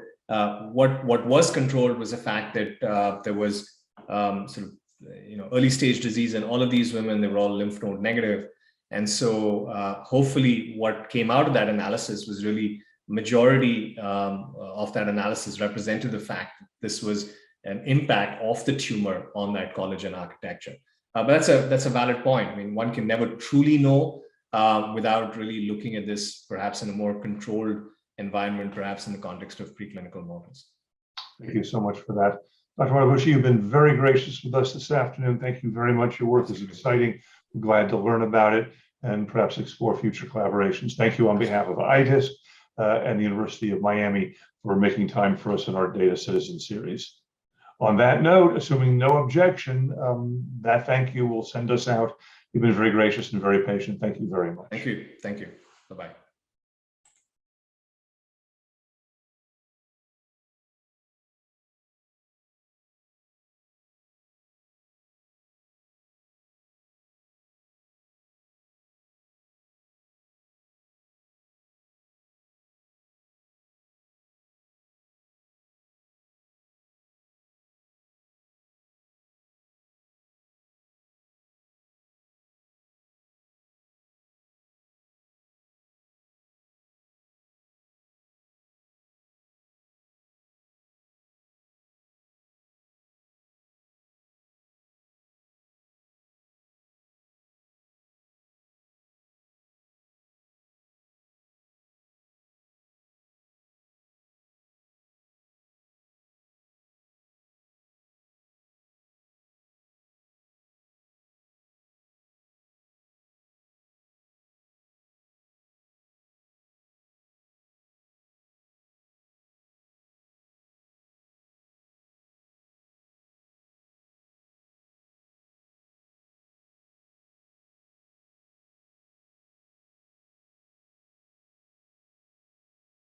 what was controlled was the fact that there was early stage disease, and all of these women, they were all lymph node negative. And so hopefully what came out of that analysis was really majority of that analysis represented the fact that this was an impact of the tumor on that collagen architecture. But that's a valid point. I mean, one can never truly know without really looking at this perhaps in a more controlled environment, perhaps in the context of preclinical models. Thank you so much for that. Dr. Madabhushi, you've been very gracious with us this afternoon. Thank you very much. Your work is exciting. We're glad to learn about it and perhaps explore future collaborations. Thank you on behalf of IDIS and the University of Miami for making time for us in our Data Citizen series. On that note, assuming no objection, that thank you will send us out. You've been very gracious and very patient. Thank you very much. Thank you. Thank you. Bye-bye.